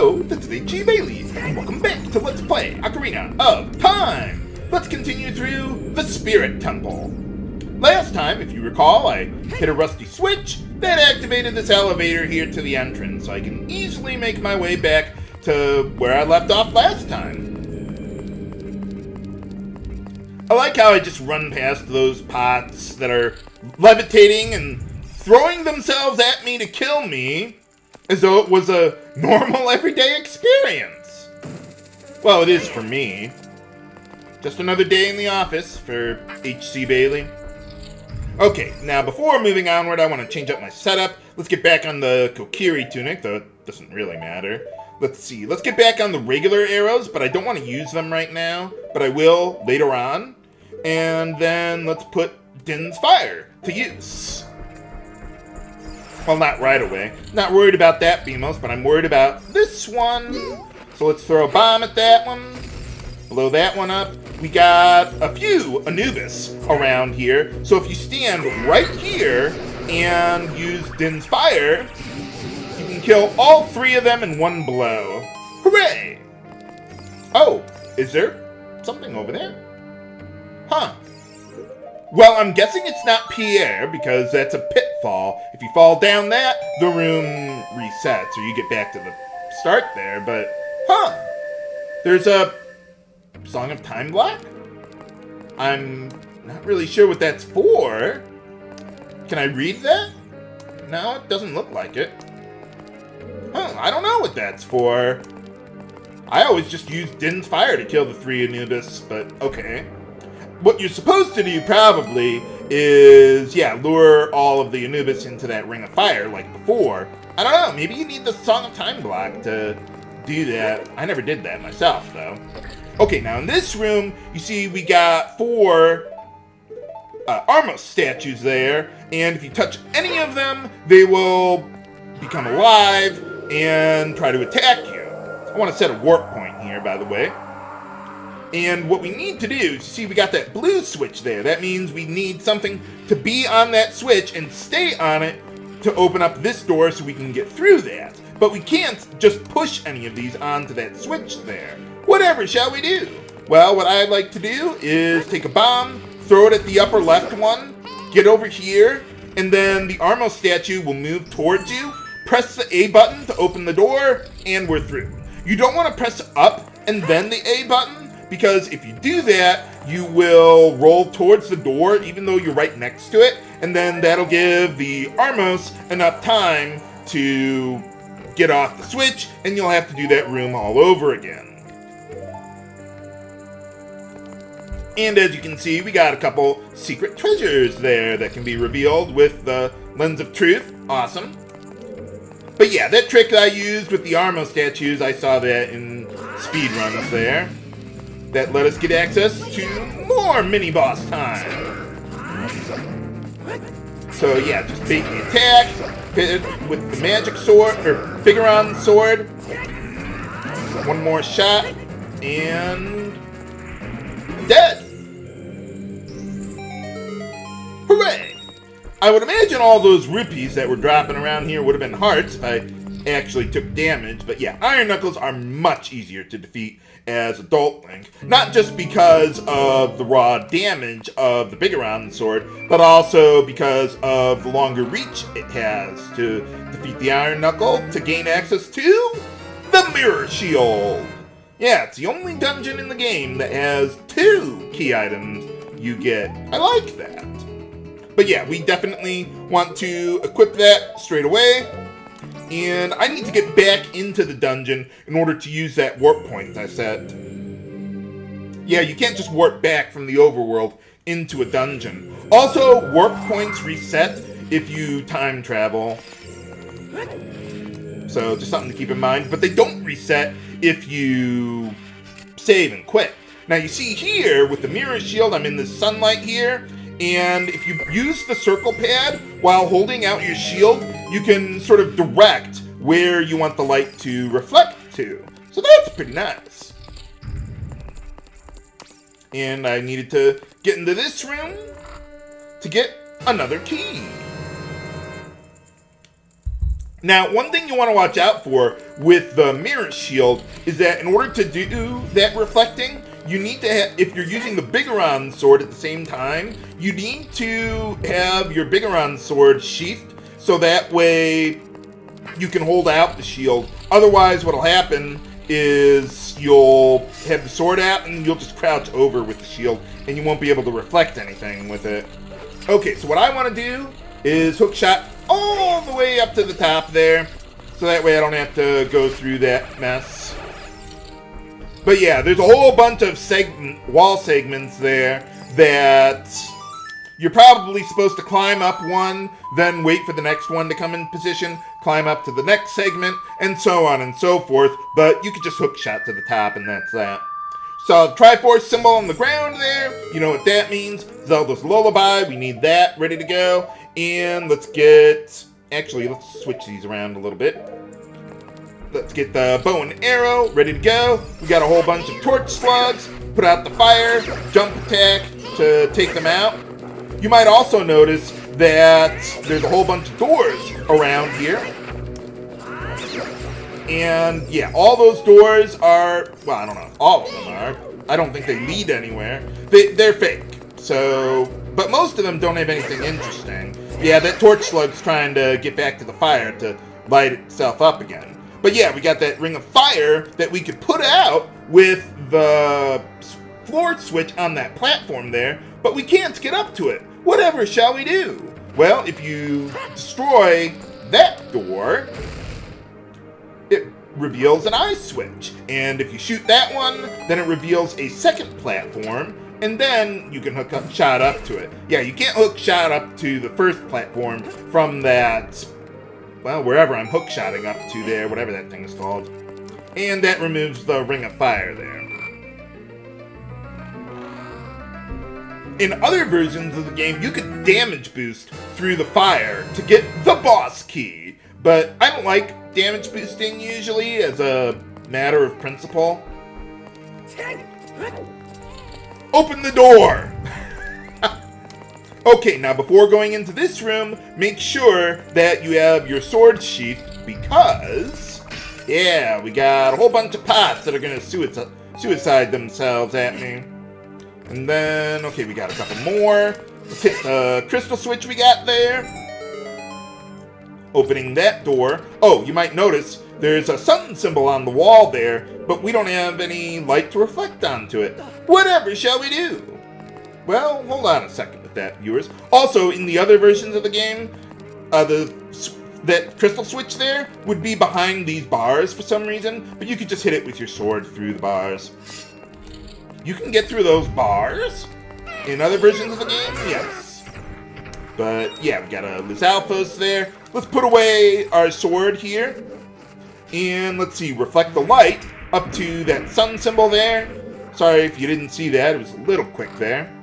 Hello, this is H.G. Bailey, and welcome back to Let's Play Ocarina of Time! Let's continue through the Spirit Temple. Last time, if you recall, I hit a rusty switch that activated this elevator here to the entrance, so I can easily make my way back to where I left off last time. I like how I just run past those pots that are levitating and throwing themselves at me to kill me, as though it was a normal everyday experience. Well, it is for me. Just another day in the office for H.C. Bailey. Okay, now before moving onward, I want to change up my setup. Let's get back on the Kokiri tunic, though it doesn't really matter. Let's see, let's get back on the regular arrows, but I don't want to use them right now, but I will later on. And then let's put Din's Fire to use. Well, not right away. Not worried about that, Beamos, but I'm worried about this one. So let's throw a bomb at that one. Blow that one up. We got a few Anubis around here. So if you stand right here and use Din's Fire, you can kill all three of them in one blow. Hooray! Oh, is there something over there? Huh. Well, I'm guessing it's not Pierre, because that's a pitfall. If you fall down that, the room resets, or you get back to the start there, but... Huh! There's a Song of Time block? I'm not really sure what that's for. Can I read that? No, it doesn't look like it. Huh, I don't know what that's for. I always just use Din's Fire to kill the three Anubis, but okay. What you're supposed to do, probably, is, lure all of the Anubis into that ring of fire, like before. I don't know, maybe you need the Song of Time block to do that. I never did that myself, though. Okay, now in this room, you see we got 4 Armos statues there, and if you touch any of them, they will become alive and try to attack you. I want to set a warp point here, by the way. And what we need to do, you see we got that blue switch there. That means we need something to be on that switch and stay on it to open up this door so we can get through that. But we can't just push any of these onto that switch there. Whatever shall we do? Well, what I'd like to do is take a bomb, throw it at the upper left one, get over here, and then the Armo statue will move towards you. Press the A button to open the door, and we're through. You don't want to press up and then the A button, because if you do that, you will roll towards the door even though you're right next to it, and then that'll give the Armos enough time to get off the switch, and you'll have to do that room all over again. And as you can see, we got a couple secret treasures there that can be revealed with the Lens of Truth. Awesome. But yeah, that trick I used with the Armo statues, I saw that in speedruns there. That let us get access to more mini-boss time. So yeah, just bait the attack, hit it with the magic sword, or Figuron sword. One more shot, and dead! Hooray! I would imagine all those rupees that were dropping around here would have been hearts if I actually took damage, but yeah, Iron Knuckles are much easier to defeat as Adult Link, not just because of the raw damage of the Figuron sword, but also because of the longer reach it has to defeat the Iron Knuckle to gain access to the Mirror Shield. Yeah, it's the only dungeon in the game that has 2 key items you get. I like that. But yeah, we definitely want to equip that straight away. And I need to get back into the dungeon in order to use that warp point I set. Yeah, you can't just warp back from the overworld into a dungeon. Also, warp points reset if you time travel. So, just something to keep in mind. But they don't reset if you save and quit. Now, you see here, with the Mirror Shield, I'm in the sunlight here. And if you use the circle pad while holding out your shield, you can sort of direct where you want the light to reflect to. So that's pretty nice. And I needed to get into this room to get another key. Now, one thing you want to watch out for with the mirror shield is that in order to do that reflecting, you need to have, if you're using the Bigoron sword at the same time, you need to have your Bigoron sword sheathed so that way you can hold out the shield. Otherwise, what'll happen is you'll have the sword out and you'll just crouch over with the shield and you won't be able to reflect anything with it. Okay, so what I want to do is hook shot all the way up to the top there, so that way I don't have to go through that mess. But yeah, there's a whole bunch of wall segments there that you're probably supposed to climb up one, then wait for the next one to come in position, climb up to the next segment, and so on and so forth, but you could just hook shot to the top and that's that. So Triforce symbol on the ground there, you know what that means. Zelda's Lullaby, we need that ready to go. And let's switch these around a little bit. Let's get the bow and arrow ready to go. We got a whole bunch of torch slugs, put out the fire, jump attack to take them out. You might also notice that there's a whole bunch of doors around here. And yeah, all those doors are, well, I don't know if all of them are. I don't think they lead anywhere. They're fake. So, but most of them don't have anything interesting. Yeah, that torch slug's trying to get back to the fire to light itself up again. But yeah, we got that ring of fire that we could put out with the floor switch on that platform there, but we can't get up to it. Whatever shall we do? Well, if you destroy that door, it reveals an eye switch. And if you shoot that one, then it reveals a second platform, and then you can hook shot up to it. Yeah, you can't hook shot up to the first platform from that, well, wherever I'm hook shotting up to there, whatever that thing is called. And that removes the ring of fire there. In other versions of the game, you could damage boost through the fire to get the boss key. But I don't like damage boosting usually as a matter of principle. Open the door! Okay, now before going into this room, make sure that you have your sword sheathed because, yeah, we got a whole bunch of pots that are going to suicide themselves at me. And then, okay, we got a couple more. Let's hit the crystal switch we got there. Opening that door. Oh, you might notice there's a sun symbol on the wall there, but we don't have any light to reflect onto it. Whatever shall we do? Well, hold on a second with that, viewers. Also, in the other versions of the game, that crystal switch there would be behind these bars for some reason, but you could just hit it with your sword through the bars. You can get through those bars in other versions of the game, yes. But yeah, we got a Lizalfos there. Let's put away our sword here. And let's see, reflect the light up to that sun symbol there. Sorry if you didn't see that, it was a little quick there.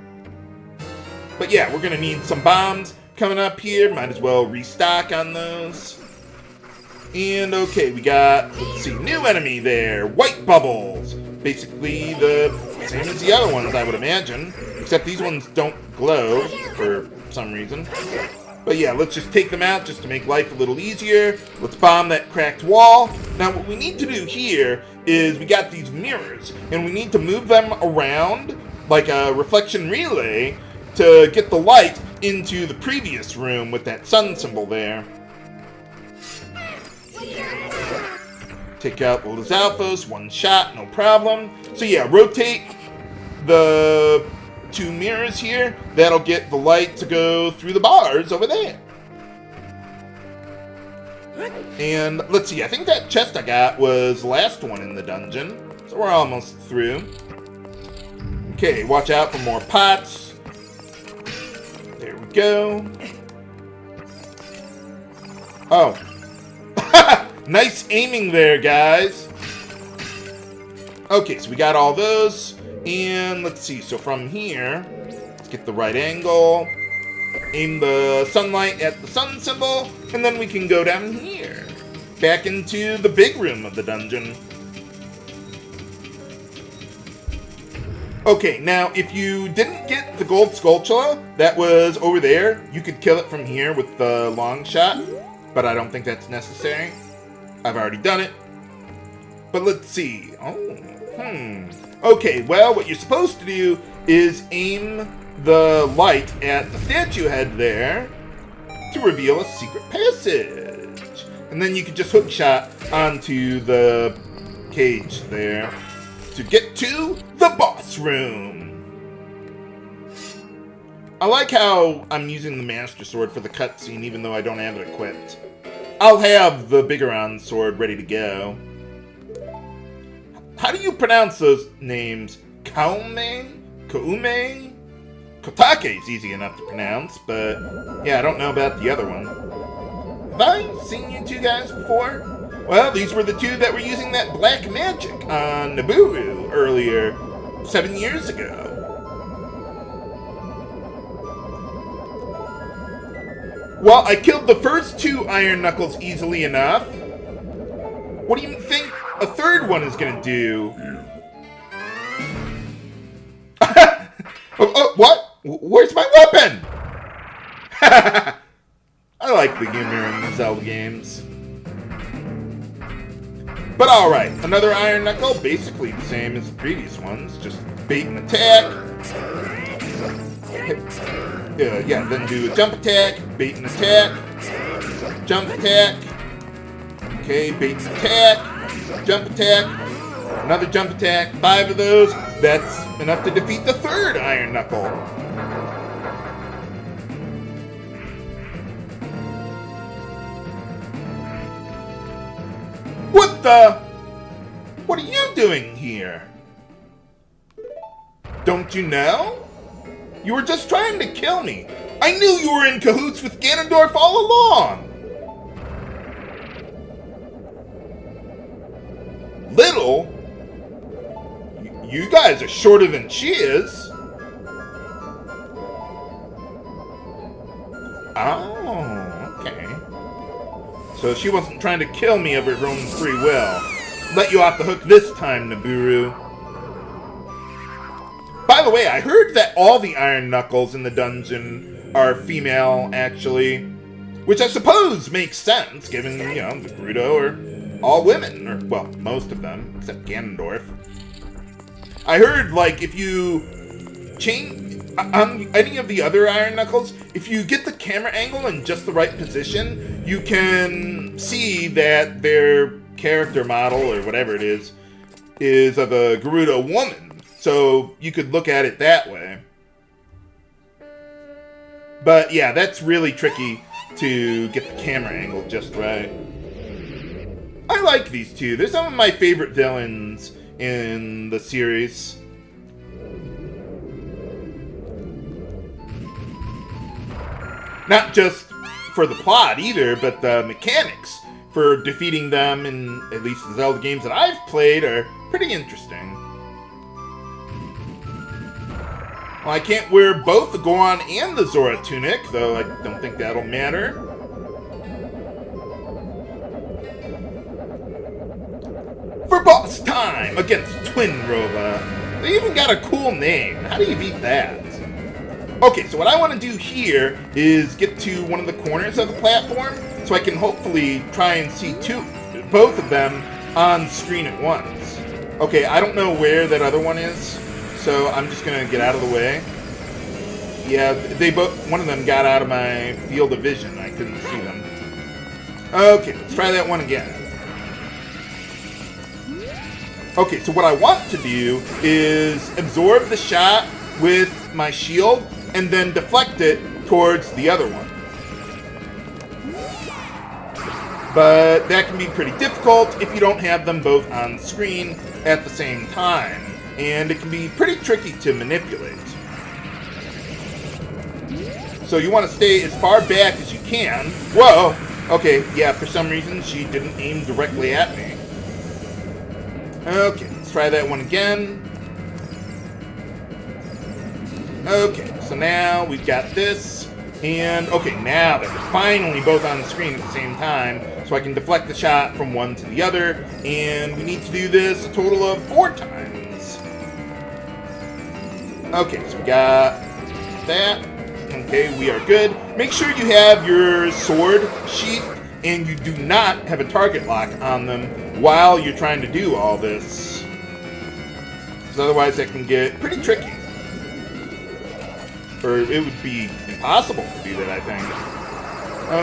But yeah, we're gonna need some bombs coming up here. Might as well restock on those. And okay, we got, let's see, new enemy there, white bubbles. Basically the same as the other ones, I would imagine. Except these ones don't glow for some reason. But yeah, let's just take them out just to make life a little easier. Let's bomb that cracked wall. Now what we need to do here is we got these mirrors, and we need to move them around like a reflection relay to get the light into the previous room with that sun symbol there. Take out the Lizalfos, one shot, no problem. So yeah, rotate the two mirrors here. That'll get the light to go through the bars over there. And let's see, I think that chest I got was the last one in the dungeon. So we're almost through. Okay, watch out for more pots. There we go. Oh. Nice aiming there, guys. Okay, so we got all those. And let's see, so from here, let's get the right angle. Aim the sunlight at the sun symbol. And then we can go down here. Back into the big room of the dungeon. Okay, now if you didn't get the gold Skulltula that was over there, you could kill it from here with the long shot. but I don't think that's necessary. I've already done it. But let's see. Okay, well, what you're supposed to do is aim the light at the statue head there to reveal a secret passage. And then you can just hook shot onto the cage there to get to the boss room. I like how I'm using the Master Sword for the cutscene even though I don't have it equipped. I'll have the Bigoron sword ready to go. How do you pronounce those names? Kaume? Kaume? Kotake is easy enough to pronounce, but yeah, I don't know about the other one. Have I seen you two guys before? Well, these were the two that were using that black magic on Nibiru earlier, 7 years ago. Well, I killed the first two Iron Knuckles easily enough. What do you think a third one is gonna do? What? Where's my weapon? I like the humor in the Zelda games. But alright, another Iron Knuckle, basically the same as the previous ones, just bait and attack. Then do a jump attack, bait and attack, jump attack. Okay, bait and attack, jump attack, another jump attack, 5 of those. That's enough to defeat the third Iron Knuckle. What the? What are you doing here? Don't you know? You were just trying to kill me. I knew you were in cahoots with Ganondorf all along. Little? You guys are shorter than she is. Oh, okay. So she wasn't trying to kill me of her own free will. Let you off the hook this time, Nibiru. By the way, I heard that all the Iron Knuckles in the dungeon are female, actually. Which I suppose makes sense, given, the Gerudo are all women. Or, well, most of them, except Ganondorf. I heard, if you change on any of the other Iron Knuckles, if you get the camera angle in just the right position, you can see that their character model, or whatever it is of a Gerudo woman. So you could look at it that way. But yeah, that's really tricky to get the camera angle just right. I like these two. They're some of my favorite villains in the series. Not just for the plot either, but the mechanics for defeating them in at least the Zelda games that I've played are pretty interesting. Well, I can't wear both the Goron and the Zora tunic, though I don't think that'll matter. For boss time against Twinrova. They even got a cool name. How do you beat that? Okay, so what I want to do here is get to one of the corners of the platform so I can hopefully try and see both of them on screen at once. Okay, I don't know where that other one is. So I'm just gonna get out of the way. Yeah, one of them got out of my field of vision. I couldn't see them. Okay, let's try that one again. Okay, so what I want to do is absorb the shot with my shield and then deflect it towards the other one. But that can be pretty difficult if you don't have them both on screen at the same time. And it can be pretty tricky to manipulate. So you want to stay as far back as you can. Whoa! Okay, yeah, for some reason she didn't aim directly at me. Okay, let's try that one again. Okay, so now we've got this. And, okay, now they're finally both on the screen at the same time. So I can deflect the shot from one to the other. And we need to do this a total of 4 times. Okay, so we got that. Okay, we are good. Make sure you have your sword sheath and you do not have a target lock on them while you're trying to do all this. Because otherwise that can get pretty tricky. Or it would be impossible to do that, I think.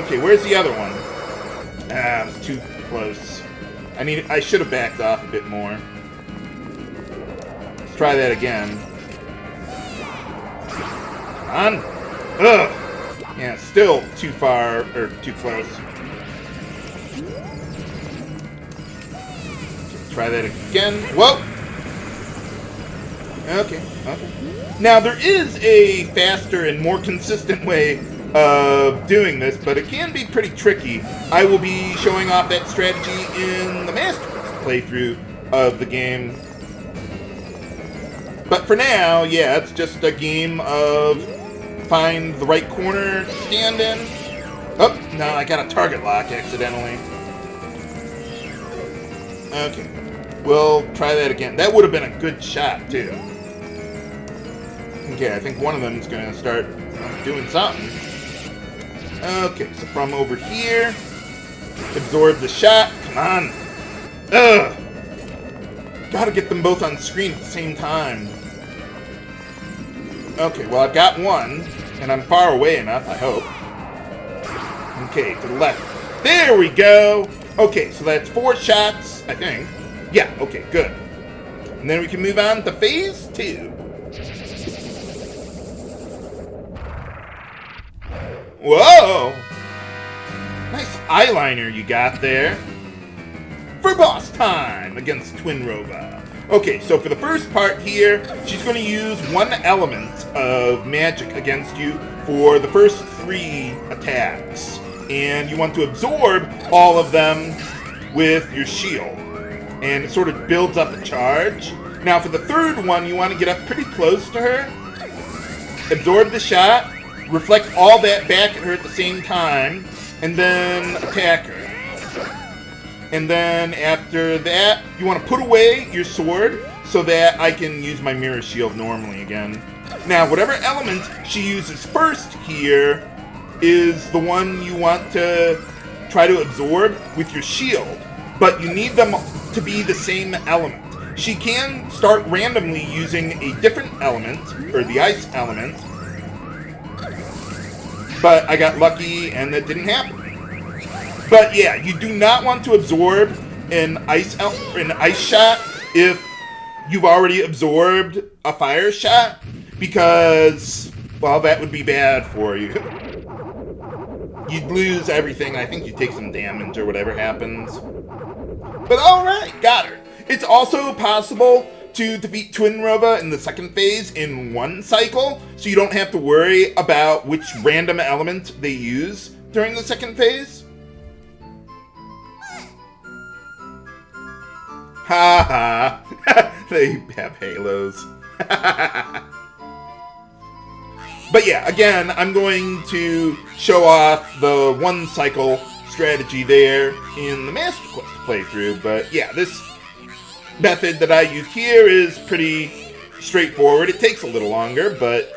Okay, where's the other one? Ah, it was too close. I should have backed off a bit more. Let's try that again. Come on. Ugh. Yeah, still too far, or too close. Try that again. Whoa! Okay. Now, there is a faster and more consistent way of doing this, but it can be pretty tricky. I will be showing off that strategy in the Master playthrough of the game. But for now, yeah, it's just a game of find the right corner to stand in. Oh, no, I got a target lock accidentally. Okay, we'll try that again. That would have been a good shot, too. Okay, I think one of them is going to start doing something. Okay, so from over here, absorb the shot. Come on. Ugh. Gotta get them both on screen at the same time. Okay, well, I've got one, and I'm far away enough, I hope. Okay, to the left. There we go! Okay, so that's 4 shots, I think. Yeah, okay, good. And then we can move on to phase 2. Whoa! Nice eyeliner you got there. For boss time against Twinrova. Okay, so for the first part here, she's going to use one element of magic against you for the first 3 attacks. And you want to absorb all of them with your shield. And it sort of builds up a charge. Now for the third one, you want to get up pretty close to her. Absorb the shot. Reflect all that back at her at the same time. And then attack her. And then after that, you want to put away your sword so that I can use my mirror shield normally again. Now, whatever element she uses first here is the one you want to try to absorb with your shield. But you need them to be the same element. She can start randomly using a different element, or the ice element. But I got lucky and that didn't happen. But yeah, you do not want to absorb an ice shot if you've already absorbed a fire shot, because, well, that would be bad for you. You'd lose everything. I think you'd take some damage or whatever happens. But alright, got her. It's also possible to defeat Twinrova in the second phase in one cycle, so you don't have to worry about which random element they use during the second phase. Ha ha! They have halos. But yeah, again, I'm going to show off the one cycle strategy there in the Master Quest playthrough. But yeah, this method that I use here is pretty straightforward. It takes a little longer, but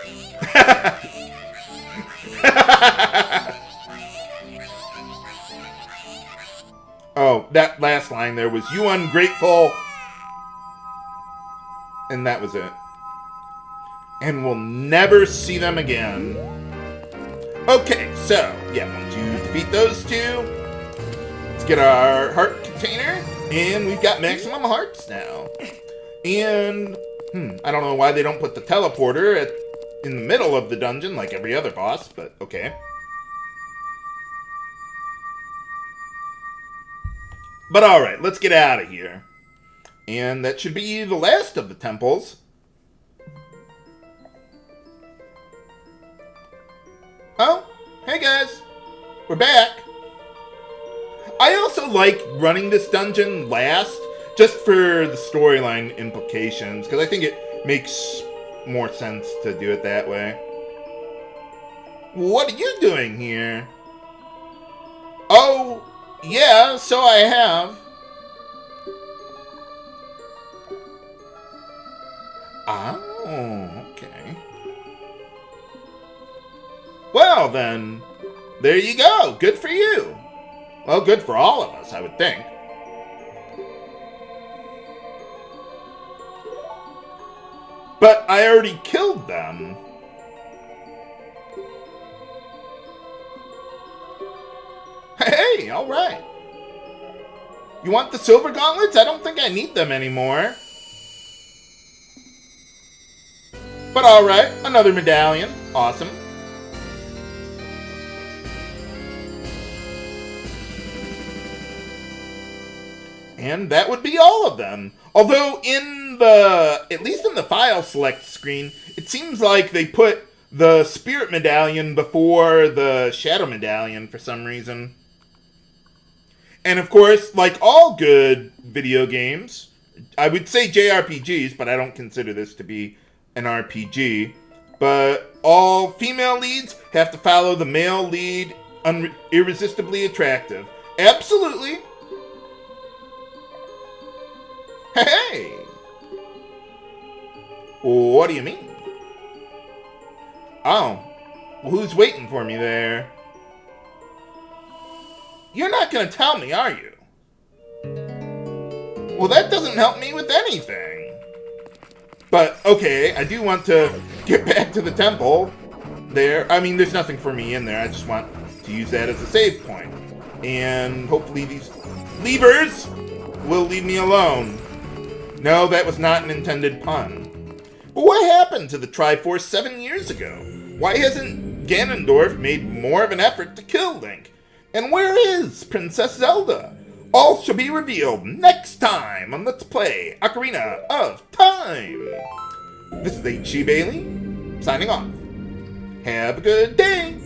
oh, that last line there was, "You ungrateful," and that was it. And we'll never see them again. Okay, so, yeah, once you defeat those two, let's get our heart container, and we've got maximum hearts now. And, I don't know why they don't put the teleporter in the middle of the dungeon like every other boss, but okay. But alright, let's get out of here. And that should be the last of the temples. Oh, hey guys, we're back. I also like running this dungeon last, just for the storyline implications, because I think it makes more sense to do it that way. What are you doing here? Oh, yeah, so I have. Oh, okay. Well then, there you go. Good for you. Well, good for all of us, I would think. But I already killed them. Hey, alright. You want the silver gauntlets? I don't think I need them anymore. But alright, another medallion. Awesome. And that would be all of them. Although at least in the file select screen, it seems like they put the spirit medallion before the shadow medallion for some reason. And of course, like all good video games, I would say JRPGs, but I don't consider this to be an RPG. But all female leads have to follow the male lead irresistibly attractive. Absolutely. Hey! What do you mean? Oh. Well, who's waiting for me there? You're not gonna tell me, are you? Well, that doesn't help me with anything. But, okay, I do want to get back to the temple there. I mean, there's nothing for me in there. I just want to use that as a save point. And hopefully these levers will leave me alone. No, that was not an intended pun. But what happened to the Triforce 7 years ago? Why hasn't Ganondorf made more of an effort to kill Link? And where is Princess Zelda? All shall be revealed next time on Let's Play Ocarina of Time. This is H.C. Bailey, signing off. Have a good day.